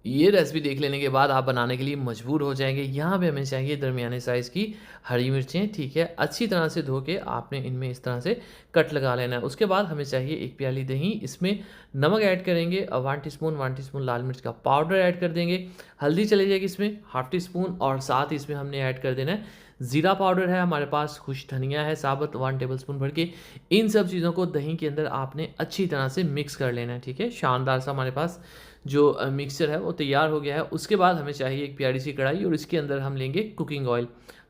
ये रेसिपी देख लेने के बाद आप बनाने के लिए मजबूर हो जाएँगे। यहाँ पे हमें चाहिए दरमियाने साइज़ की हरी मिर्चें, ठीक है? अच्छी तरह से धो के आपने इनमें इस तरह से कट लगा लेना है। उसके बाद हमें चाहिए 1 प्याली दही, इसमें नमक ऐड करेंगे 1 टीस्पून लाल मिर्च का पाउडर ऐड कर देंगे। हल्दी चली जाएगी इसमें ½ टीस्पून और साथ ही इसमें हमने ऐड कर देना है ज़ीरा पाउडर है हमारे पास, खुश धनिया है साबुत 1 टेबलस्पून भर के। इन सब चीज़ों को दही के अंदर आपने अच्छी तरह से मिक्स कर लेना है, ठीक है? शानदार सा हमारे पास जो मिक्सचर है वो तैयार हो गया है। उसके बाद हमें चाहिए एक प्यारी सी कढ़ाई और इसके अंदर हम लेंगे कुकिंग ऑयल।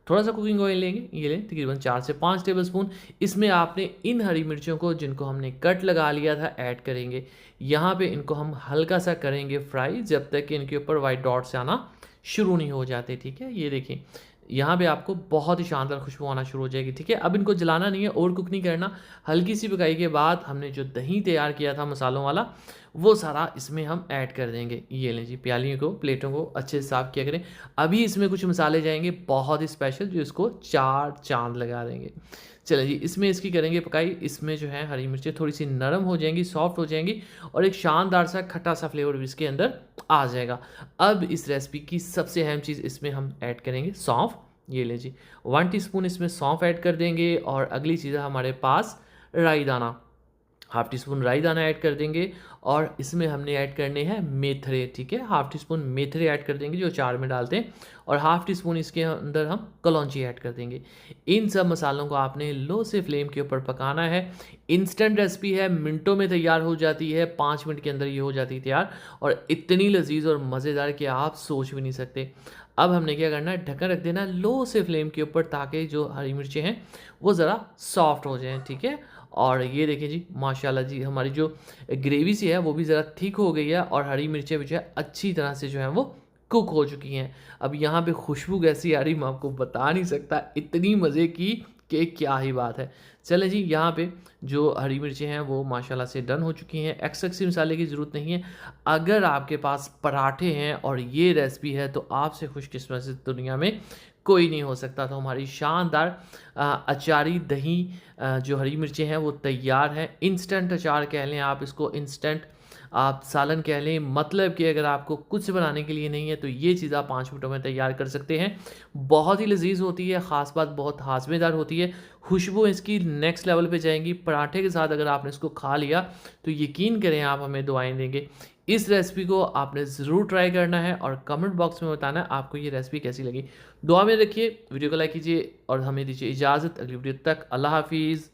थोड़ा-सा कुकिंग ऑयल लेंगे, ये लें तकरीबन 4 से 5 टेबलस्पून। इसमें आपने इन हरी मिर्चों को जिनको हमने कट लगा लिया था ऐड करेंगे। यहाँ पे इनको हम हल्का-सा करेंगे फ्राई जब तक कि इनके ऊपर व्हाइट डॉट्स आना शुरू नहीं हो जाते, ठीक है? ये देखिए, यहाँ पे आपको बहुत ही शानदार खुशबू आना शुरू हो जाएगी, ठीक है? अब इनको जलाना नहीं है, ओवर कुक नहीं करना। हल्की सी पकाई के बाद हमने जो दही तैयार किया था मसालों वाला, वो सारा इसमें हम ऐड कर देंगे। ये लें जी, प्यालियों को, प्लेटों को अच्छे से साफ़ किया करें। अभी इसमें कुछ मसाले जाएँगे बहुत ही स्पेशल जो इसको 4 चाँद लगा देंगे। चलें जी, इसमें इसकी करेंगे पकाई। इसमें जो है हरी मिर्चें थोड़ी-सी नरम हो जाएँगी, सॉफ्ट हो जाएँगी और एक शानदार सा खट्टा-सा फ्लेवर भी इसके अंदर आ जाएगा। अब इस रेसिपी की सबसे अहम चीज़ इसमें हम ऐड करेंगे सौंफ। ये लें जी, 1 टीस्पून इसमें सौंफ ऐड कर देंगे और अगली चीज़ है हमारे पास राई दाना। ½ टीस्पून राई दाना ऐड कर देंगे और इसमें हमने ऐड करने हैं मेथरे, ठीक है? ½ टीस्पून मेथरे ऐड कर देंगे जो अचार में डालते हैं और ½ टीस्पून इसके अंदर हम कलौंजी ऐड कर देंगे। इन सब मसालों को आपने लो से फ्लेम के ऊपर पकाना है। इंस्टेंट रेसिपी है, मिनटों में तैयार हो जाती है, 5 मिनट के अंदर ये हो जाती है तैयार और इतनी लज़ीज़ और मज़ेदार कि आप सोच भी नहीं सकते। अब हमने क्या करना है, ढक्कन रख देना है लो से फ्लेम के ऊपर ताकि जो हरी मिर्चें हैं वो ज़रा सॉफ्ट हो जाएँ, ठीक है? और ये देखिए जी, माशाल्लाह जी, हमारी जो ग्रेवी सी है वो भी ज़रा थिक हो गई है और हरी मिर्चें भी जो है अच्छी तरह से जो है वो कुक हो चुकी हैं। अब यहाँ पे खुशबू कैसी आ रही मैं आपको बता नहीं सकता, इतनी मज़े की कि क्या ही बात है। चलें जी, यहाँ पे जो हरी मिर्चें हैं वो माशाल्लाह से डन हो चुकी हैं, एक्स्ट्रा किसी मसाले की ज़रूरत नहीं है। अगर आपके पास पराठे हैं और ये रेसिपी है तो आपसे खुशकिस्मत इस दुनिया में कोई नहीं हो सकता। तो हमारी शानदार अचारी दही जो हरी मिर्चें हैं वो तैयार हैं। इंस्टेंट अचार कह लें आप इसको, इंस्टेंट आप सालन कह लें, मतलब कि अगर आपको कुछ बनाने के लिए नहीं है तो ये चीज़ आप 5 मिनटों में तैयार कर सकते हैं। बहुत ही लज़ीज़ होती है, ख़ास बात बहुत हाज़मेदार होती है, खुशबू इसकी नेक्स्ट लेवल पे जाएँगी। पराठे के साथ अगर आपने इसको खा लिया तो यकीन करें आप हमें दुआएँ देंगे। इस रेसिपी को आपने ज़रूर ट्राई करना है और कमेंट बॉक्स में बताना है आपको ये रेसिपी कैसी लगी। दुआ में रखिए, वीडियो को लाइक कीजिए और हमें दीजिए इजाज़त। अगली वीडियो तक अल्लाह हाफ़िज़।